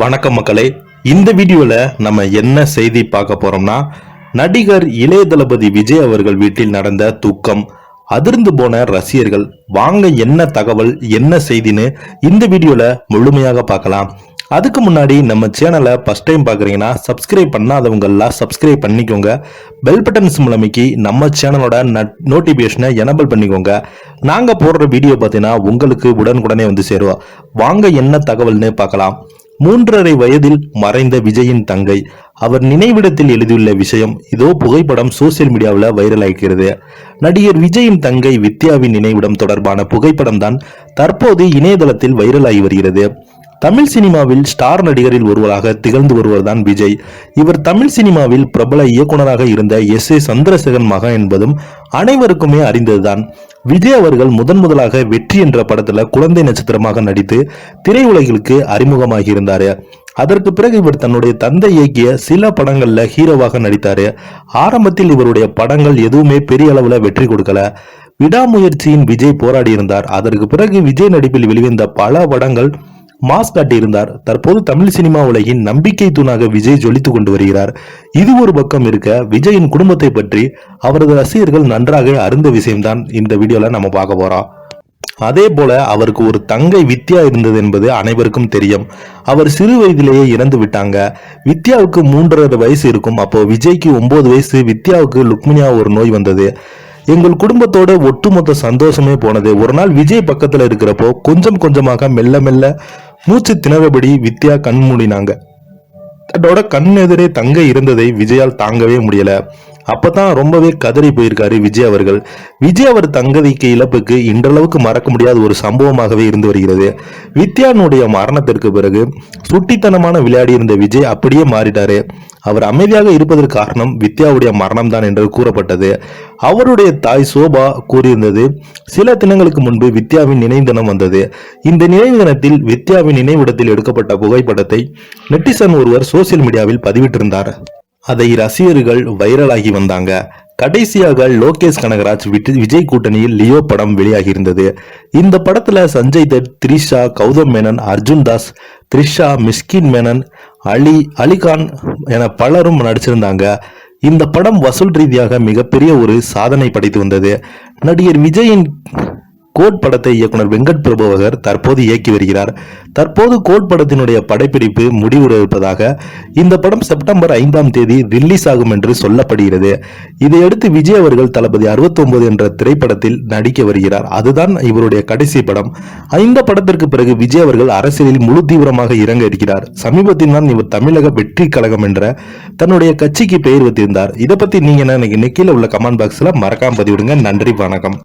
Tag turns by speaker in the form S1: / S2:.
S1: வணக்கம் மக்களே. இந்த வீடியோல நம்ம என்ன செய்தி பார்க்க போறோம்னா, நடிகர் இளைய தளபதி விஜய் அவர்கள் வீட்டில் நடந்த துக்கம், அதிர்ந்து போன ரசிகர்கள். வாங்க என்ன தகவல் என்ன செய்தின்னு இந்த வீடியோல முழுமையாக பார்க்கலாம். அதுக்கு முன்னாடி நம்ம சேனலை ஃபர்ஸ்ட் டைம் பார்க்குறீங்கன்னா சப்ஸ்கிரைப் பண்ணாதவங்க எல்லாம் சப்ஸ்கிரைப் பண்ணிக்கோங்க. பெல் பட்டன்ஸ் மூலமிக்கி நம்ம சேனலோட நோட்டிபிகேஷனை எனபிள் பண்ணிக்கோங்க. நாங்கள் போடுற வீடியோ பார்த்தீங்கன்னா உங்களுக்கு உடனுக்குடனே வந்து சேருவோம். வாங்க என்ன தகவல்னு பார்க்கலாம். 3.5 வயதில் மறைந்த விஜயின் தங்கை, அவர் நினைவிடத்தில் எழுதியுள்ள விஷயம் இதோ புகைப்படம் சோசியல் மீடியாவில் வைரல் ஆகிறது. நடிகர் விஜயின் தங்கை வித்யாவின் நினைவிடம் தொடர்பான புகைப்படம் தான் தற்போது இணையதளத்தில் வைரலாகி வருகிறது. தமிழ் சினிமாவில் ஸ்டார் நடிகரில் ஒருவராக திகழ்ந்து வருவர்தான் விஜய். இவர் தமிழ் சினிமாவில் பிரபல இயக்குனராக இருந்த S.A. சந்திரசேகரன் மகன் என்பதும் அனைவருக்குமே அறிந்ததுதான். விஜய் அவர்கள் முதலாக வெற்றி என்ற படத்துல குழந்தை நட்சத்திரமாக நடித்து திரையுலகிற்கு அறிமுகமாகி இருந்தாரு. அதற்கு பிறகு இவர் தன்னுடைய தந்தை இயக்கிய சில படங்கள்ல ஹீரோவாக நடித்தாரு. ஆரம்பத்தில் இவருடைய படங்கள் எதுவுமே பெரிய அளவுல வெற்றி கொடுக்கல. விடாமுயற்சியின் விஜய் போராடி இருந்தார். அதற்கு பிறகு விஜய் நடிப்பில் வெளிவந்த பல படங்கள் மாஸ் காட்டியிருந்தார். தற்போது தமிழ் சினிமா உலகின் நம்பிக்கை தூணாக விஜய் ஜொலித்துக் கொண்டு வருகிறார். இது ஒரு பக்கம் இருக்க, விஜயின் குடும்பத்தை பற்றி அவரது ரசிகர்கள் நன்றாக அறிந்த விஷயம்தான் இந்த வீடியோல நம்ம பார்க்க போறோம். அதே போல அவருக்கு ஒரு தங்கை வித்யா இருந்தது என்பது அனைவருக்கும் தெரியும். அவர் சிறு வயதிலேயே இறந்து விட்டாங்க. வித்யாவுக்கு 3.5 வயசு இருக்கும். அப்போ விஜய்க்கு 9 வயசு. வித்யாவுக்கு லுக்மினியா ஒரு நோய் வந்தது. எங்கள் குடும்பத்தோட ஒட்டுமொத்த சந்தோஷமே போனது. ஒரு நாள் விஜய் பக்கத்துல இருக்கிறப்போ கொஞ்சம் கொஞ்சமாக மெல்ல மெல்ல மூச்சு திணறபடி வித்யா கண் மூடினாங்க. தன்னோட கண் எதிரே தங்கை இருந்ததை விஜயால் தாங்கவே முடியல. அப்பதான் ரொம்பவே கதறி போயிருக்காரு விஜய் அவர்கள். விஜய் அவர் தங்கதிக்கு இழப்புக்கு இன்றளவுக்கு மறக்க முடியாத ஒரு சம்பவமாகவே இருந்து வருகிறது. வித்யானுடைய மரணத்திற்கு பிறகு சுட்டித்தனமான விளையாடி இருந்த விஜய் அப்படியே மாறிட்டாரு. அவர் அமைதியாக இருப்பதற்கு காரணம் வித்யாவுடைய மரணம் தான் என்று கூறப்பட்டது. அவருடைய தாய் சோபா கூறியிருந்தது, சில தினங்களுக்கு முன்பு வித்யாவின் நினைவு தினம் வந்தது. இந்த நினைவு தினத்தில் வித்யாவின் நினைவிடத்தில் எடுக்கப்பட்ட புகைப்படத்தை நெட்டிசன் ஒருவர் சோசியல் மீடியாவில் பதிவிட்டிருந்தார். அதை ரசிகர்கள் வைரலாகி வந்தாங்க. கடைசியாக லோகேஷ் கனகராஜ் விஜய் கூட்டணியில் லியோ படம் வெளியாகி இருந்தது. இந்த படத்துல சஞ்சய் தத், த்ரிஷா, கௌதம் மேனன், அர்ஜுன் தாஸ், த்ரிஷா, மிஸ்கின் மேனன், அலிகான் என பலரும் நடிச்சிருந்தாங்க. இந்த படம் வசூல் ரீதியாக மிகப்பெரிய ஒரு சாதனை படைத்து வந்தது. நடிகர் விஜயின் கோட் படத்தை இயக்குனர் வெங்கட் பிரபு அவர் தற்போது இயக்கி வருகிறார். தற்போது கோட் படத்தினுடைய படப்பிடிப்பு முடிவுறுவதாக இந்த படம் செப்டம்பர் 5ஆம் தேதி ரிலீஸ் ஆகும் என்று சொல்லப்படுகிறது. இதையடுத்து விஜய் அவர்கள் தளபதி 69 என்ற திரைப்படத்தில் நடிக்க வருகிறார். அதுதான் இவருடைய கடைசி படம். இந்த படத்திற்கு பிறகு விஜய் அவர்கள் அரசியலில் முழு தீவிரமாக இறங்க இருக்கிறார். சமீபத்தில் தான் இவர் தமிழக வெற்றி கழகம் என்ற தன்னுடைய கட்சிக்கு பெயர் வைத்திருந்தார். இதை பத்தி நீங்க என்ன கீழே உள்ள கமெண்ட் பாக்ஸ்ல மறக்காம பதிவிடுங்க. நன்றி, வணக்கம்.